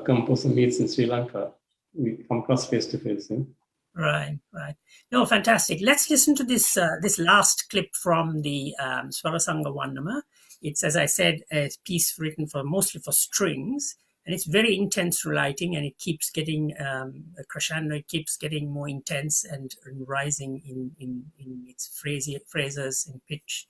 composer meets in Sri Lanka. We come across face to face. Right. No, fantastic. Let's listen to this this last clip from the Swarasanga Vandama. It's, as I said, a piece written mostly for strings, and it's very intense writing, and it keeps getting a crescendo. It keeps getting more intense and rising in its phrases and pitch.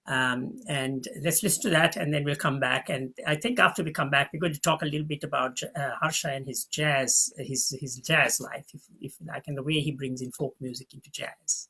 And let's listen to that, and then we'll come back. And I think after we come back, we're going to talk a little bit about Harsha and his jazz life, if you like, and the way he brings in folk music into jazz.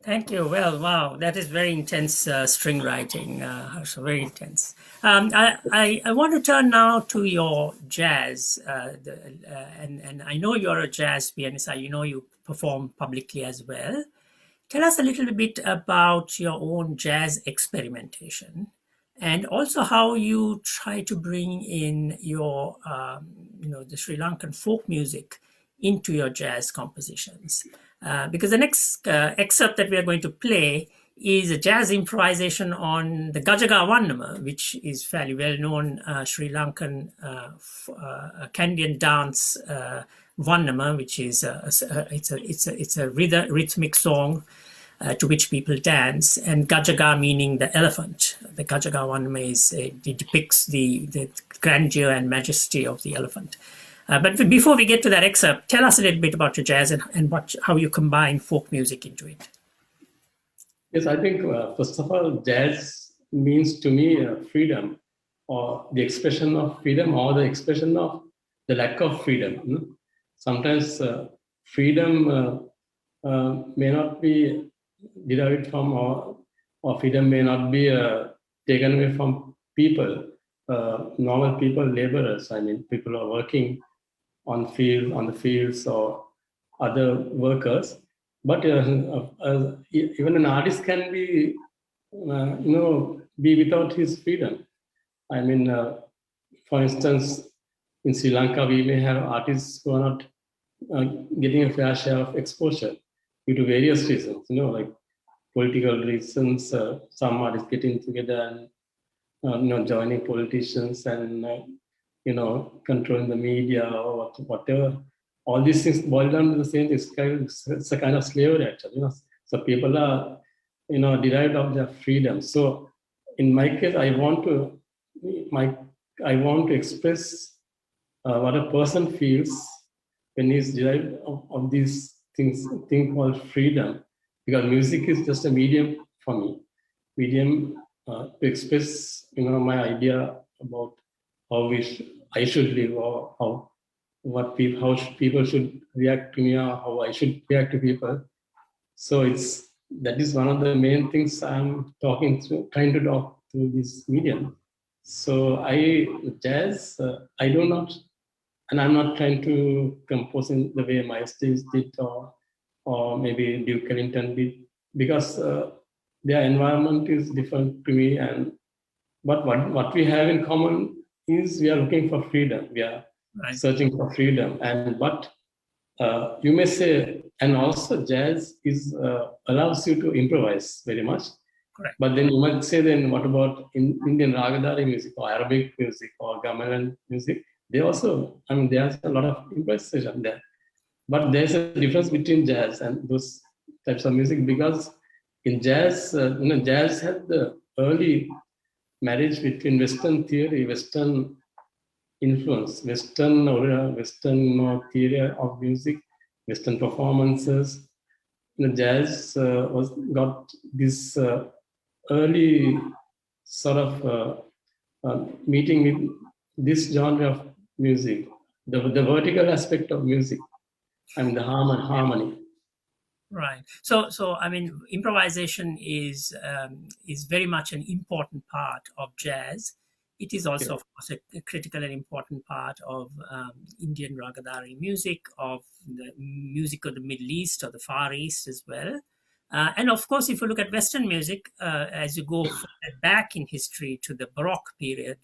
Thank you. Well, wow, that is very intense string writing, Harsha, very intense. I want to turn now to your jazz, and I know you're a jazz pianist. I know you perform publicly as well. Tell us a little bit about your own jazz experimentation, and also how you try to bring in your, the Sri Lankan folk music into your jazz compositions. Because the next excerpt that we are going to play is a jazz improvisation on the Gajaga Vandama, which is fairly well-known Sri Lankan Kandyan dance Vandama, which is it's a rhythmic song to which people dance, and Gajaga meaning the elephant. The Gajaga Vandama it depicts the grandeur and majesty of the elephant. But before we get to that excerpt, tell us a little bit about your jazz and how you combine folk music into it. Yes, I think, first of all, jazz means to me freedom, or the expression of freedom, or the expression of the lack of freedom. Sometimes freedom may not be derived from, or freedom may not be taken away from people, normal people, laborers. I mean, people who are working on the fields, or other workers. But even an artist can be, be without his freedom. I mean, for instance, in Sri Lanka, we may have artists who are not getting a fair share of exposure due to various reasons, like political reasons. Some artists getting together and joining politicians and controlling the media or whatever. All these things boil down to the same. It's a kind of slavery, actually. So people are derived of their freedom. So in my case, I want to express what a person feels when he's derived of these thing called freedom, because music is just a medium for me, medium to express my idea about how I should live, or how people should react to me, or how I should react to people. So that is one of the main things I'm trying to talk through this medium. So jazz, I do not, and I'm not trying to compose in the way Miles did, or maybe Duke Ellington did, because their environment is different to me. But what we have in common is we are looking for freedom. We are searching for freedom. And what you may say, and also jazz allows you to improvise very much. Correct. But then you might say, then what about Indian Ragadhari music or Arabic music or Gamelan music? They also, there's a lot of improvisation there. But there's a difference between jazz and those types of music, because in jazz, jazz had the early marriage between Western theory, Western influence, Western theory of music, Western performances. Jazz got this early sort of meeting with this genre of music, the vertical aspect of music, and the harmony. Right. So improvisation is very much an important part of jazz. It is also, of course, a critical and important part of Indian Ragadhari music, of the music of the Middle East or the Far East as well. And of course, if you look at Western music, as you go back in history to the Baroque period,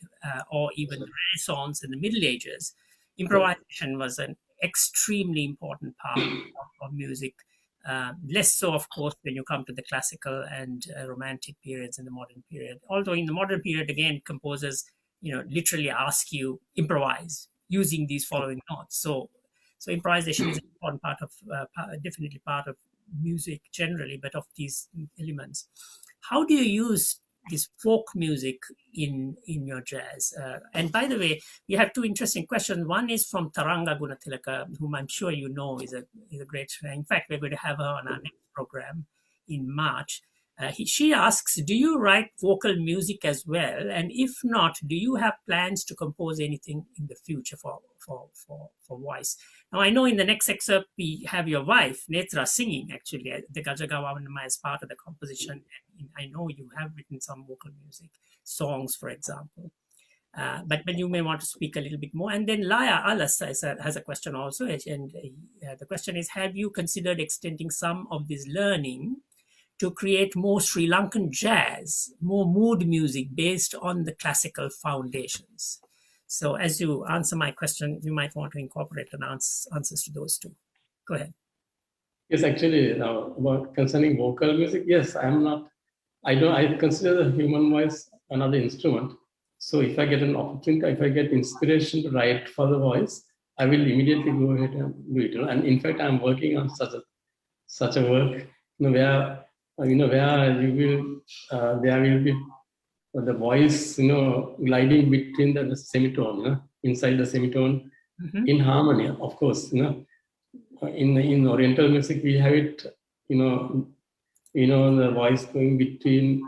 or even the Renaissance and the Middle Ages, improvisation was an extremely important part of music. Less so, of course, when you come to the classical and romantic periods in the modern period. Although in the modern period, again, composers, literally ask you improvise using these following notes. So improvisation is an important part of, definitely part of music generally, but of these elements. How do you use this folk music in your jazz? And by the way, we have two interesting questions. One is from Taranga Gunatilaka, whom I'm sure you know is a great. In fact, we're going to have her on our next program in March. She asks, do you write vocal music as well? And if not, do you have plans to compose anything in the future for voice? Now, I know in the next excerpt, we have your wife, Netra, singing, actually, the Gajagawanama as part of the composition. And I know you have written some vocal music, songs, for example. But you may want to speak a little bit more. And then Laya Alas has a question also. And the question is, have you considered extending some of this learning to create more Sri Lankan jazz, more mood music based on the classical foundations? So as you answer my question, you might want to incorporate an answers to those two. Go ahead. Yes, actually, now about concerning vocal music, yes, I consider the human voice another instrument. So if I get an opportunity, if I get inspiration to write for the voice, I will immediately go ahead and do it. And in fact, I'm working on such a work where you will there will be the voice gliding between the semitone, inside the semitone, in harmony. Of course, in Oriental music we have it, the voice going between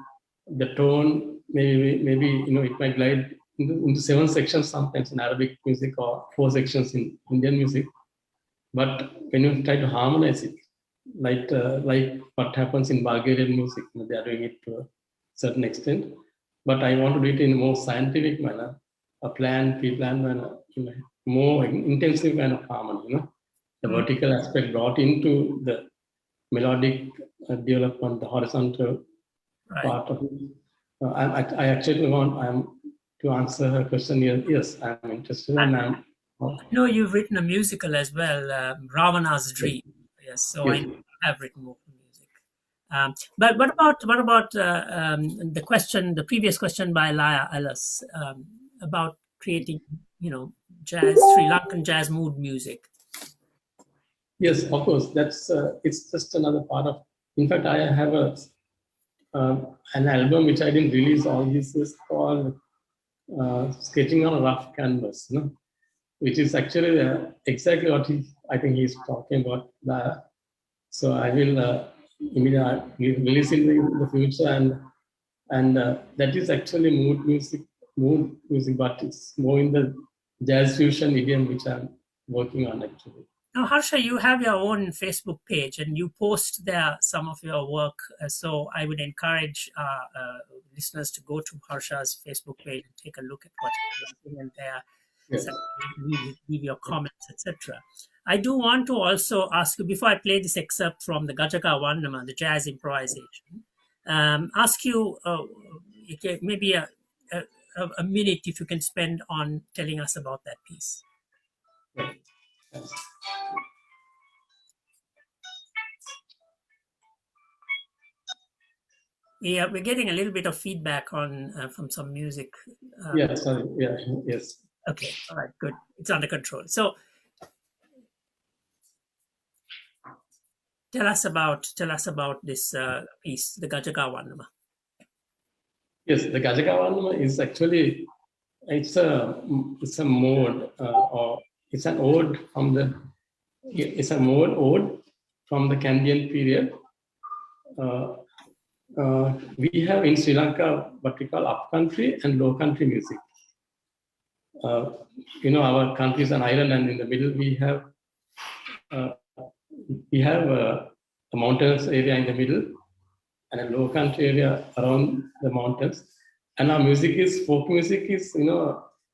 the tone. Maybe it might glide into 7 sections sometimes in Arabic music, or 4 sections in Indian music. But when you try to harmonize it, like what happens in Bulgarian music, they are doing it to a certain extent. But I want to do it in a more scientific manner, a planned, pre-planned manner, more intensive kind of harmony. the vertical aspect brought into the melodic development, the horizontal part of it. I actually want to answer her question. Yes, I'm interested, and I'm. No, you've written a musical as well, Ravana's Dream. Yes, so Yes. I have written more music. But what about the previous question by Laya Alice about creating, jazz, Sri Lankan jazz mood music? Yes, of course. That's it's just another part of. In fact, I have an album which I didn't release. All this is called Sketching on a Rough Canvas, which is actually exactly what I think he's talking about. So I will immediately release it in the future, and that is actually mood music, but it's more in the jazz fusion idiom which I'm working on actually. Now, Harsha, you have your own Facebook page and you post there some of your work. So I would encourage listeners to go to Harsha's Facebook page and take a look at what he's doing, and there leave your comments, etc. I do want to also ask you, before I play this excerpt from the Gajaka Vandama, the jazz improvisation, ask you maybe a minute if you can spend on telling us about that piece. Yes. Yeah, we're getting a little bit of feedback on from some music. Yeah, sorry. Yeah, yes. Okay, all right, good. It's under control. So, tell us about this piece, the Gajaka Vandama. Yes, the Gajaka Vandama is actually it's a mode or it's an ode from the ode from the Kandyan period. We have in Sri Lanka what we call upcountry and low country music. Our country is an island, and in the middle we have a mountainous area in the middle and a low country area around the mountains. And our folk music is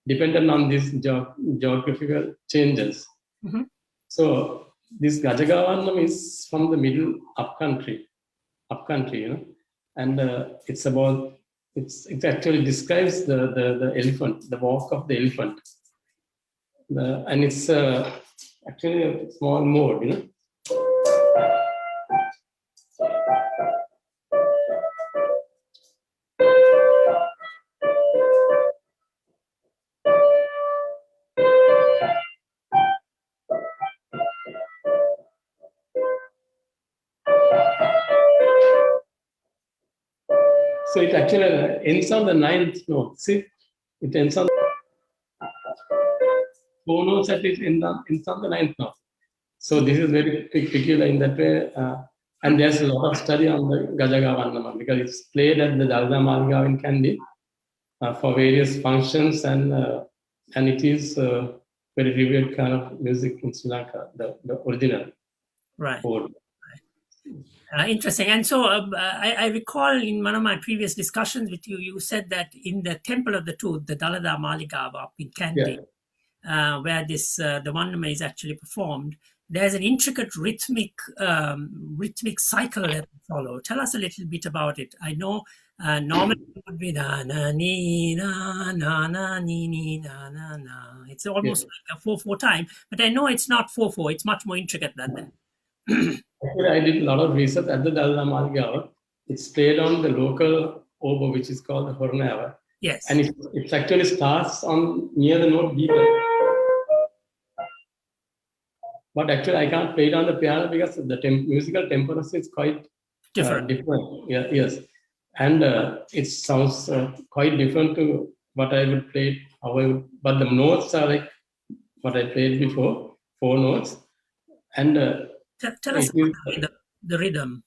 dependent on these geographical changes. Mm-hmm. So this Gajagavannam is from the middle upcountry, and it actually describes the elephant, the walk of the elephant, and it's actually a small mode, So it actually ends on the 9th note. See, it ends on 4 notes that it ends on the 9th note. So this is very peculiar in that way. And there's a lot of study on the Gajagavannama because it's played at the Dalda Malgaon in Kandy for various functions, and it is very revered kind of music in Sri Lanka, the original. Right. Board. Interesting. And so I recall in one of my previous discussions with you, you said that in the Temple of the Tooth, the Dalada Maligava up in Kandy, where this the Vandama is actually performed, there's an intricate rhythmic cycle that we follow. Tell us a little bit about it. I know normally it would be na na ni na na na ni ni na na na. It's almost like a 4/4 time, but I know it's not 4/4. It's much more intricate than that. Actually, I did a lot of research at the Dalda Malgaon. It's played on the local oboe, which is called the Hornava. Yes. And it actually starts on near the note B. But actually, I can't play it on the piano because the musical temperance is quite different. Yeah, yes. And it sounds quite different to what I would play. But the notes are like what I played before, 4 notes. And tell us about the rhythm.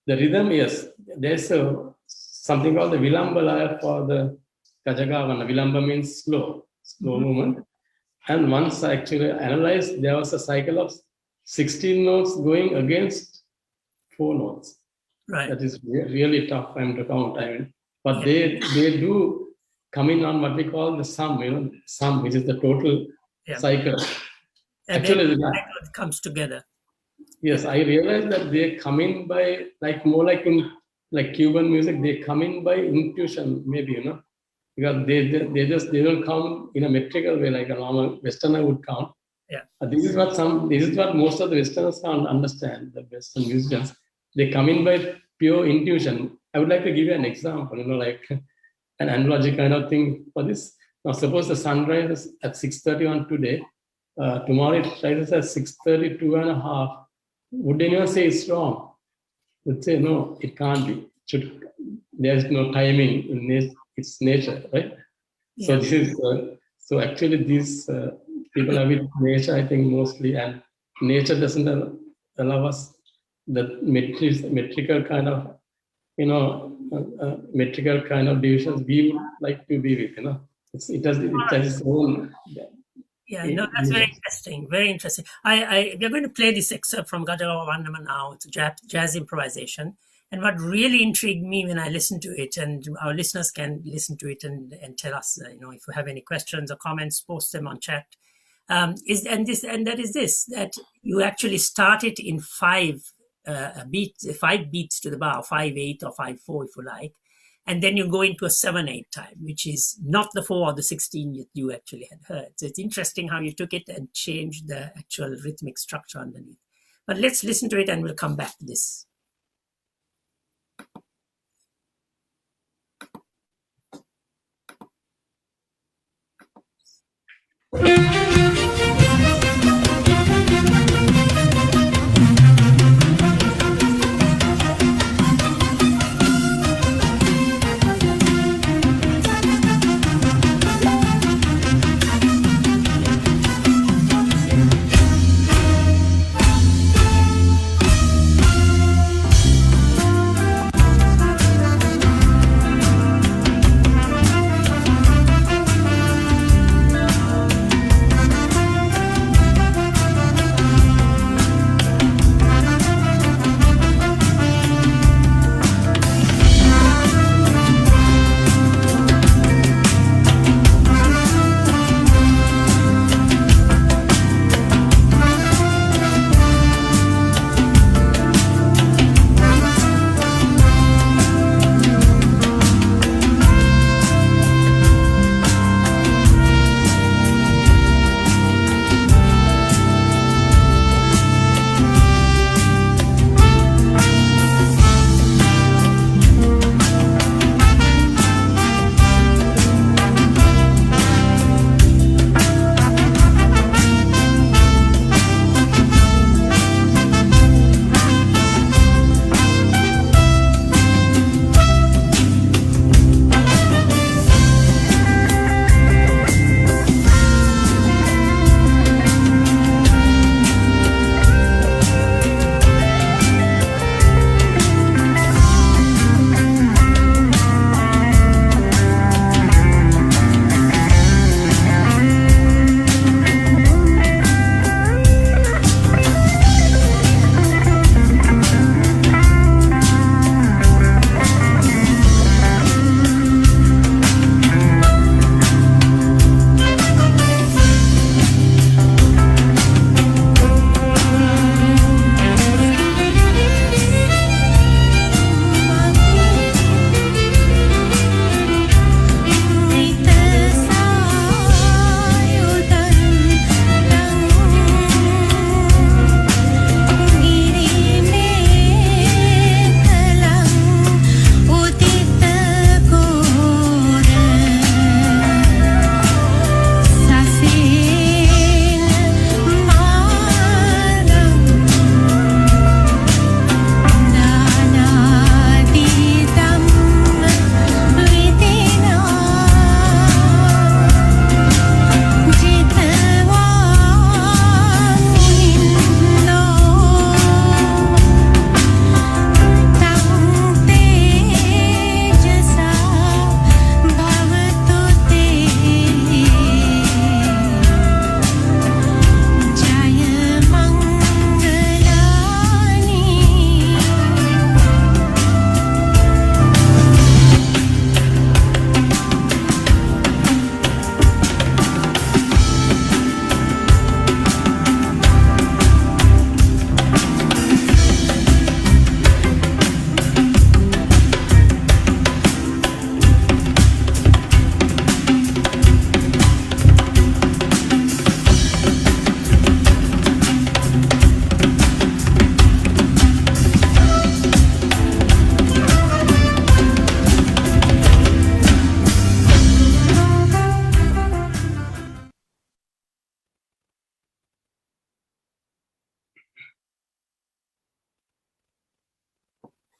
The rhythm, yes. There's something called the Vilambalaya for the Gajagavana. Vilamba means slow movement. And once I actually analyzed, there was a cycle of 16 notes going against 4 notes. Right. That is really tough time to count. But they do come in on what we call the sum, which is the total cycle. And Actually, then it comes together. Yes, I realized that they come in by more like in Cuban music, they come in by intuition, maybe, because they don't come in a metrical way like a normal Westerner would count. Yeah. This is what most of the Westerners can't understand. The Western musicians, they come in by pure intuition. I would like to give you an example, like an analogy kind of thing for this. Now, suppose the sun rises at 6:31 today. Tomorrow it rises at 6:32 and a half. Would anyone say it's wrong? Would say no, it can't be. There's no timing in its nature, right? Yeah. So this is so actually these people are with nature, I think, mostly, and nature doesn't allow us the metrical kind of metrical kind of divisions we would like to be with. It has its own. Yeah, no, that's very interesting. Very interesting. We're going to play this excerpt from Gustav now. It's a jazz improvisation. And what really intrigued me when I listened to it, and our listeners can listen to it and tell us, if you have any questions or comments, post them on chat. That you actually start it in 5 beats to the bar, 5/8 or 5/4 if you like. And then you go into a 7/8 time, which is not the 4 or the 16 that you actually had heard. So it's interesting how you took it and changed the actual rhythmic structure underneath. But let's listen to it and we'll come back to this.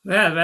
Well.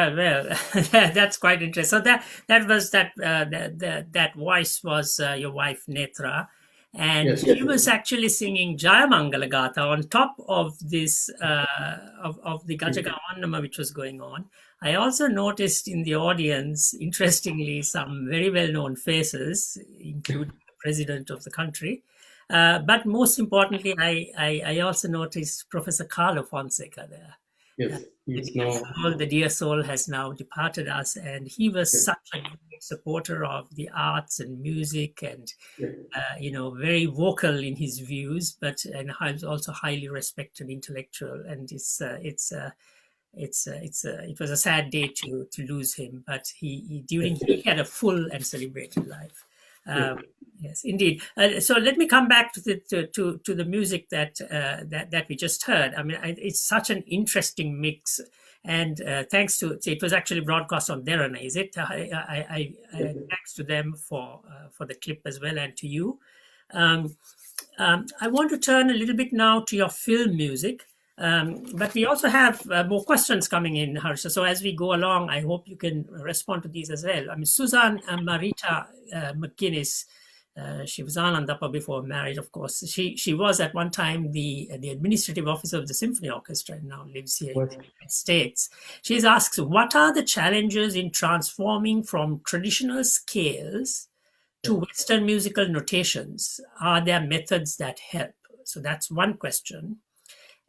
That's quite interesting. So that was that voice was your wife Netra, and Yes. she was actually singing Jaya Mangala Gatha on top of this of the Gajagavannama which was going on. I also noticed in the audience, interestingly, some very well-known faces, including the president of the country. But most importantly, I also noticed Professor Carlo Fonseca there. Uh, Yes. It's no. the dear soul has now departed us, and he was Yes. such a great supporter of the arts and music, and Yes. very vocal in his views, but and also highly respected intellectual. And it was a sad day to lose him, but he had a full and celebrated life. Yes. Yes, indeed. So let me come back to the music that we just heard. I mean, it's such an interesting mix, and thanks to it was actually broadcast on Derana, is it? Thanks to them for the clip as well, and to you. Um, I want to turn a little bit now to your film music. But we also have more questions coming in, Harsha. So as we go along, I hope you can respond to these as well. I mean, Susan Marita McGuinness, she was Anandapa before married, of course. She was at one time the administrative officer of the symphony orchestra and now lives here in the United States. She's asked, what are the challenges in transforming from traditional scales to Western musical notations? Are there methods that help? So that's one question.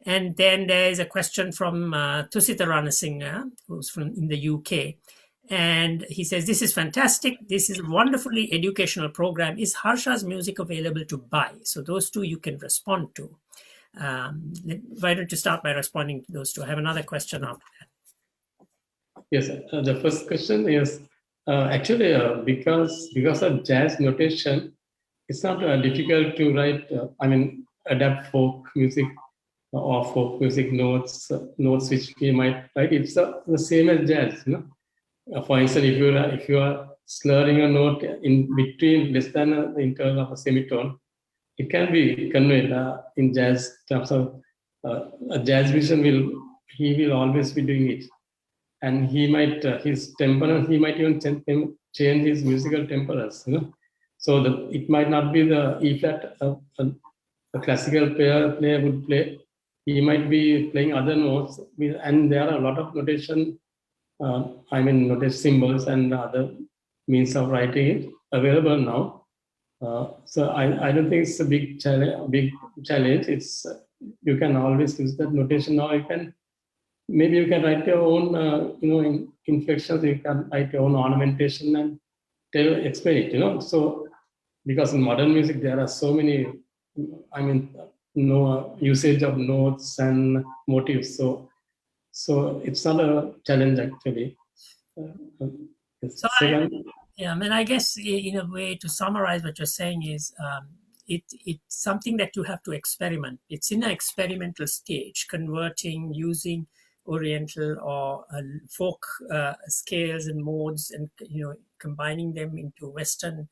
And then there is a question from Tusita Ranasinghe, who's from in the UK. And he says, this is fantastic. This is a wonderfully educational program. Is Harsha's music available to buy? So those two you can respond to. Why don't you start by responding to those two? I have another question after that. Yes. The first question is actually because of jazz notation, it's not difficult to write. Adapt folk music or folk music notes which we might write. It's the same as jazz. For instance, if you are slurring a note in between less than the interval of a semitone, it can be conveyed in jazz terms of a jazz musician will always be doing it, and he might his temperament, he might even change his musical temperance. So it might not be the E flat a classical player would play. He might be playing other notes, and there are a lot of notation. Notation symbols and other means of writing it available now. So I don't think it's a big challenge. It's you can always use that notation now. Maybe you can write your own inflections. You can write your own ornamentation and explain it. So because in modern music there are so many. No usage of notes and motifs. So it's not a challenge actually. So I guess in a way to summarize what you're saying is it's something that you have to experiment. It's in an experimental stage, converting using Oriental or folk scales and modes, and combining them into Western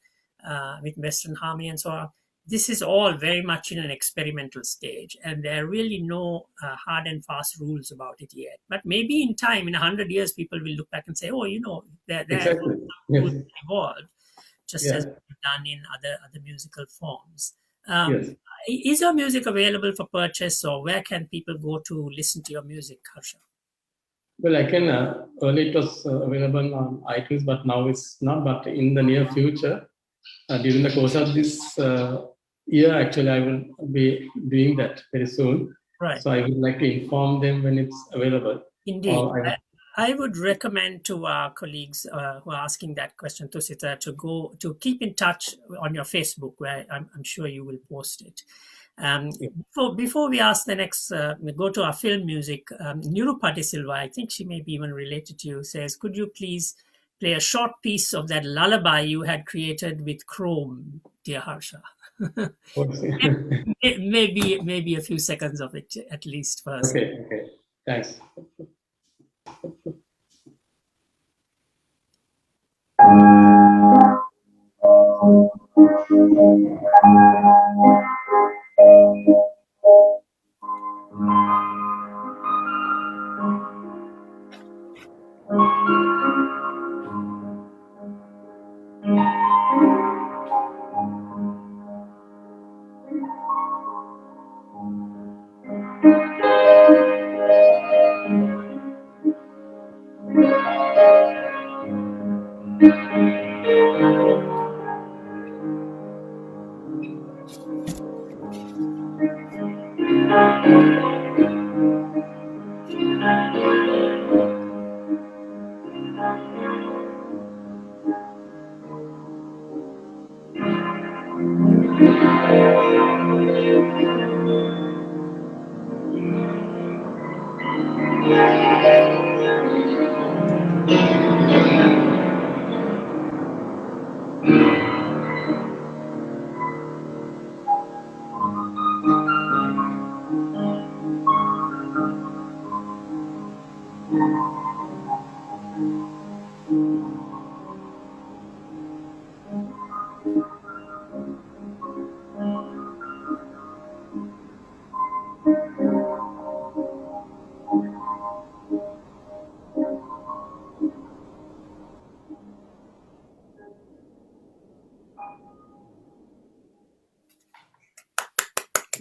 with Western harmony and so on. This is all very much in an experimental stage, and there are really no hard and fast rules about it yet. But maybe in time, in 100 years, people will look back and say, "Oh, there exactly. rules evolved, just Yeah. as we've done in other musical forms." Yes. Is your music available for purchase, or where can people go to listen to your music, Harsha? Well, I can. Earlier it was available on iTunes, but now it's not. But in the near future, during the course of this year, actually, I will be doing that very soon. Right. So I would like to inform them when it's available. Indeed. I would recommend to our colleagues who are asking that question, Tusita, to keep in touch on your Facebook, where I'm sure you will post it. Before we ask the next, we go to our film music. Nirupati Silva, I think she may be even related to you, says, could you please play a short piece of that lullaby you had created with Chrome, dear Harsha? maybe a few seconds of it at least first. Okay. Thanks.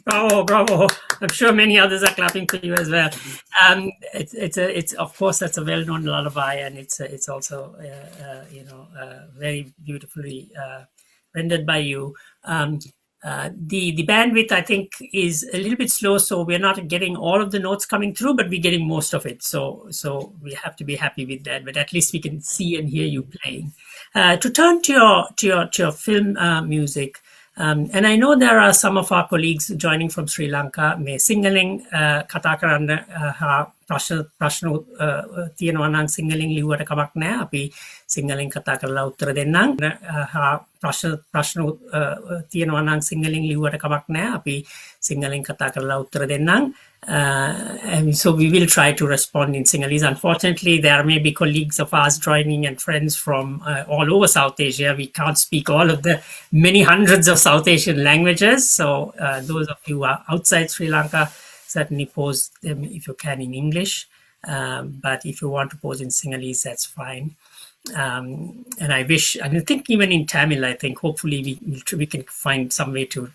Bravo, bravo! I'm sure many others are clapping for you as well. It's of course that's a well-known lullaby, and it's also very beautifully rendered by you. The bandwidth I think is a little bit slow, so we're not getting all of the notes coming through, but we're getting most of it. So we have to be happy with that. But at least we can see and hear you playing. To turn to your film music. And I know there are some of our colleagues joining from Sri Lanka. May Singaling kata karana ප්‍රශ්න තියෙනවා නම් සිංහලෙන් ලිව්වට කමක් නැහැ. අපි සිංහලෙන් කතා කරලා උත්තර දෙන්නම්. ප්‍රශ්න තියෙනවා නම් සිංහලෙන් ලිව්වට කමක් නැහැ. අපි සිංහලෙන් කතා කරලා උත්තර දෙන්නම්. And so we will try to respond in Sinhalese. Unfortunately, there may be colleagues of ours joining and friends from all over South Asia. We can't speak all of the many hundreds of South Asian languages. So those of you who are outside Sri Lanka, certainly pose them if you can in English. But if you want to pose in Sinhalese, that's fine. And I think even in Tamil, I think hopefully we can find some way to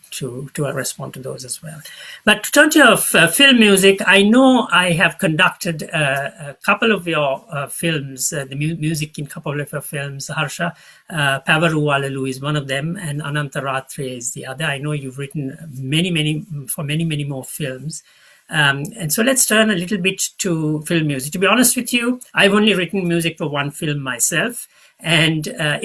respond to those as well. But to turn to your film music, I know I have conducted a couple of your films, the music in a couple of your films. Harsha, Pavaru Walalu is one of them, and Anantaratri is the other. I know you've written many more films. And so let's turn a little bit to film music. To be honest with you, I've only written music for one film myself, and I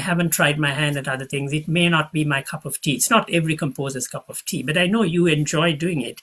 haven't tried my hand at other things. It may not be my cup of tea. It's not every composer's cup of tea, but I know you enjoy doing it.